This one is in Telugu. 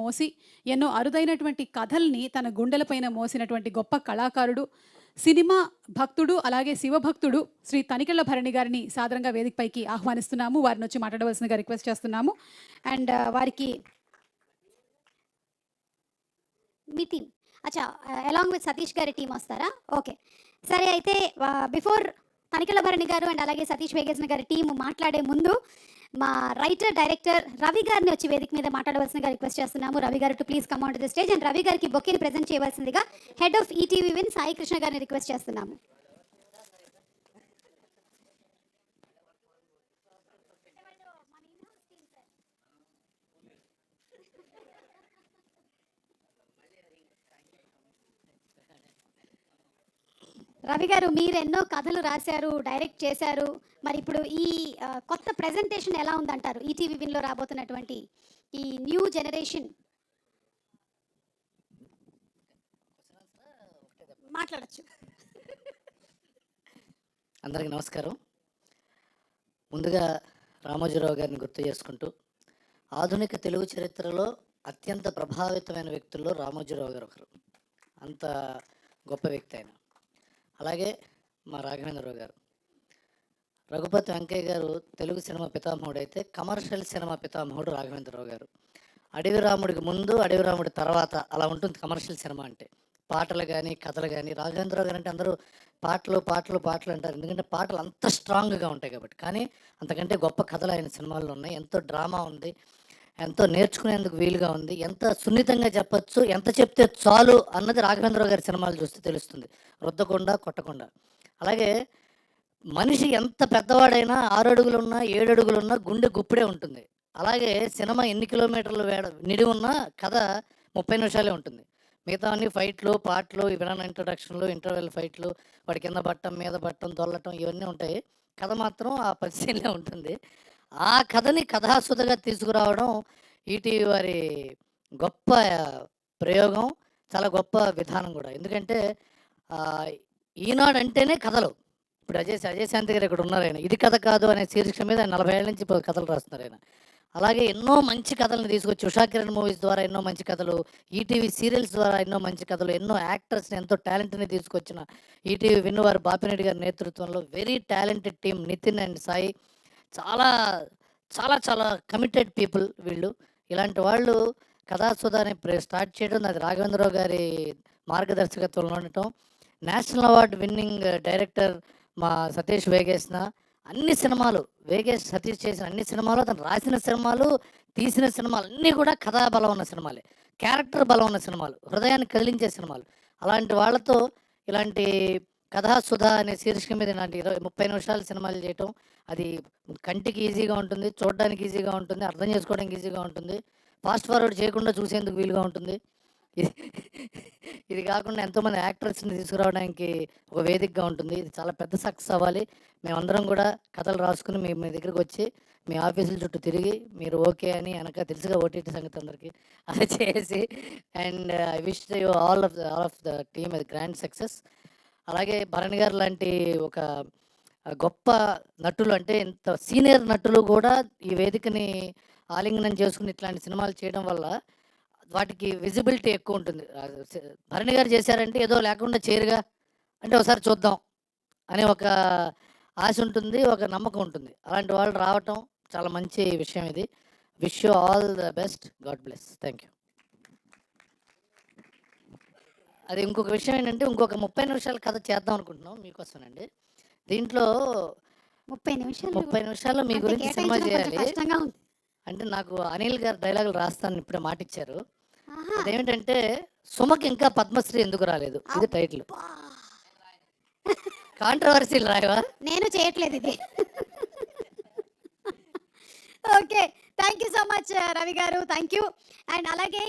మోసి ఎన్నో అరుదైనటువంటి కథల్ని తన గుండెలపైన మోసినటువంటి గొప్ప కళాకారుడు, సినిమా భక్తుడు, అలాగే శివభక్తుడు శ్రీ తనికెళ్ల భరణి గారిని సాదరంగా వేదికపైకి ఆహ్వానిస్తున్నాము. వారిని వచ్చి మాట్లాడవలసిందిగా రిక్వెస్ట్ చేస్తున్నాము. అండ్ వారికి మీ టీమ్ అచ్చా అలాంగ్ విత్ సతీష్ గారి టీం వస్తారా? ఓకే, సరే. అయితే బిఫోర్ తనికెళ్ల భరణి గారు అండ్ అలాగే సతీష్ వేగేసిన గారి టీం మాట్లాడే ముందు మా రైటర్ డైరెక్టర్ రవి గారిని వచ్చి వేదిక మీద మాట్లాడవలసిందిగా రిక్వెస్ట్ చేస్తున్నాము. రవి గారు to please come on to the stage. And Ravi గారికి బొకేని ప్రెజెంట్ చేయవలసిందిగా head of ETV win Sai Krishna గారిని రిక్వెస్ట్ చేస్తున్నాము. రవి గారు, మీరు ఎన్నో కథలు రాశారు, డైరెక్ట్ చేశారు. మరి ఇప్పుడు ఈ కొత్త ప్రెజెంటేషన్ ఎలా ఉందంటారు? ఈటీవీ విన్లో రాబోతున్నటువంటి ఈ న్యూ జనరేషన్ మాట్లాడచ్చు. అందరికీ నమస్కారం. ముందుగా రామోజీరావు గారిని గుర్తు చేసుకుంటూ, ఆధునిక తెలుగు చరిత్రలో అత్యంత ప్రభావితమైన వ్యక్తుల్లో రామోజీరావు గారు ఒకరు. అంత గొప్ప వ్యక్తి ఆయన. అలాగే మా రాఘవేంద్రరావు గారు, రఘుపతి వెంకయ్య గారు తెలుగు సినిమా పితామహుడు అయితే కమర్షియల్ సినిమా పితామహుడు రాఘవేంద్రరావు గారు. అడవి రాముడికి ముందు, అడవి రాముడి తర్వాత అలా ఉంటుంది కమర్షియల్ సినిమా అంటే. పాటలు కానీ కథలు కానీ, రాఘవేంద్రరావు గారు అంటే అందరూ పాటలు పాటలు పాటలు అంటారు, ఎందుకంటే పాటలు అంత స్ట్రాంగ్గా ఉంటాయి కాబట్టి. కానీ అంతకంటే గొప్ప కథలు ఆయన సినిమాల్లో ఉన్నాయి. ఎంతో డ్రామా ఉంది, ఎంతో నేర్చుకునేందుకు వీలుగా ఉంది, ఎంత సున్నితంగా చెప్పచ్చు, ఎంత చెప్తే చాలు అన్నది రాఘవేంద్రరావు గారి సినిమాలు చూస్తే తెలుస్తుంది, రుద్దకుండా కొట్టకుండా. అలాగే మనిషి ఎంత పెద్దవాడైనా 6 అడుగులున్నా 7 అడుగులున్నా గుండె గుప్పిడే ఉంటుంది. అలాగే సినిమా ఎన్ని కిలోమీటర్లు నిడి ఉన్నా కథ 30 నిమిషాలే ఉంటుంది. మిగతా అన్ని ఫైట్లు, పాటలు, విలన్ ఇంట్రొడక్షన్లు, ఇంటర్వెల్ ఫైట్లు, వాడి కింద పట్టం మీద పట్టం దొల్లటం ఇవన్నీ ఉంటాయి. కథ మాత్రం ఆ 10 సీన్లే ఉంటుంది. ఆ కథని కథాసుధగా తీసుకురావడం ఈటీవీ వారి గొప్ప ప్రయోగం, చాలా గొప్ప విధానం కూడా. ఎందుకంటే ఈనాడు అంటేనే కథలు. ఇప్పుడు అజయ్ శాంతి గారు ఇక్కడ ఉన్నారు. ఆయన ఇది కథ కాదు అనే శీర్షిక మీద 40 ఏళ్ళ నుంచి కథలు రాస్తున్నారు ఆయన. అలాగే ఎన్నో మంచి కథలను తీసుకొచ్చి ఉషా కిరణ్ మూవీస్ ద్వారా ఎన్నో మంచి కథలు, ఈటీవీ సీరియల్స్ ద్వారా ఎన్నో మంచి కథలు, ఎన్నో యాక్టర్స్ని, ఎంతో టాలెంట్ని తీసుకొచ్చిన ఈటీవీ విన్నవారు బాపిరెడ్డి గారి నేతృత్వంలో very talented team, Nitin and Sai, చాలా చాలా చాలా కమిటెడ్ పీపుల్ వీళ్ళు. ఇలాంటి వాళ్ళు కథాసుధాని స్టార్ట్ చేయడం, అది రాఘవేంద్రరావు గారి మార్గదర్శకత్వంలో ఉండటం. నేషనల్ అవార్డు విన్నింగ్ డైరెక్టర్ మా సతీష్ వేగేసిన అన్ని సినిమాలు, సతీష్ చేసిన అన్ని సినిమాలు, అతను రాసిన సినిమాలు, తీసిన సినిమాలు అన్నీ కూడా కథా బలం ఉన్న సినిమాలే, క్యారెక్టర్ బలం ఉన్న సినిమాలు, హృదయాన్ని కదిలించే సినిమాలు. అలాంటి వాళ్ళతో ఇలాంటి కథాసుధ అనే శీర్షిక మీద ఇలాంటి 30 నిమిషాల సినిమాలు చేయటం, అది కంటికి ఈజీగా ఉంటుంది, చూడడానికి ఈజీగా ఉంటుంది, అర్థం చేసుకోవడానికి ఈజీగా ఉంటుంది, ఫాస్ట్ ఫార్వర్డ్ చేయకుండా చూసేందుకు వీలుగా ఉంటుంది. ఇది కాకుండా ఎంతోమంది యాక్టర్స్ని తీసుకురావడానికి ఒక వేదికగా ఉంటుంది. ఇది చాలా పెద్ద సక్సెస్ అవ్వాలి. మేమందరం కూడా కథలు రాసుకుని మీ దగ్గరికి వచ్చి మీ ఆఫీసుల చుట్టూ తిరిగి మీరు ఓకే అని వెనక తెలుసుగా ఓటీటీ సంగతి అందరికీ అది చేసి, and I wish you all of the team అది గ్రాండ్ సక్సెస్. అలాగే భరణి గారు లాంటి ఒక గొప్ప నటులు, అంటే ఇంత సీనియర్ నటులు కూడా ఈ వేదికని ఆలింగనం చేసుకుని ఇట్లాంటి సినిమాలు చేయడం వల్ల వాటికి విజిబిలిటీ ఎక్కువ ఉంటుంది. భరణి గారు చేశారంటే ఏదో లేకుండా చేయరుగా, అంటే ఒకసారి చూద్దాం అనే ఒక ఆశ ఉంటుంది, ఒక నమ్మకం ఉంటుంది. అలాంటి వాళ్ళు రావటం చాలా మంచి విషయం. ఇది wish you all the best, God bless. Thank you. అది ఇంకొక విషయం ఏంటంటే, ఇంకొక 30 నిమిషాల కథ చేద్దాం అనుకుంటున్నాం మీకోసమేనండి. దీంట్లో 30 నిమిషాల్లో మీ గురించి సినిమా చేయాలి. అంటే నాకు అనిల్ గారు డైలాగులు రాస్తాను ఇప్పుడే మాట ఇచ్చారు. అదేమిటంటే, సుమకి ఇంకా పద్మశ్రీ ఎందుకు రాలేదు, ఇది టైటిల్. కాంట్రవర్సీలు రాయవా? నేను చేయట్లేదు ఇది. Okay, thank you so much Ravi గారు, థ్యాంక్ యూ. అండ్ అలాగే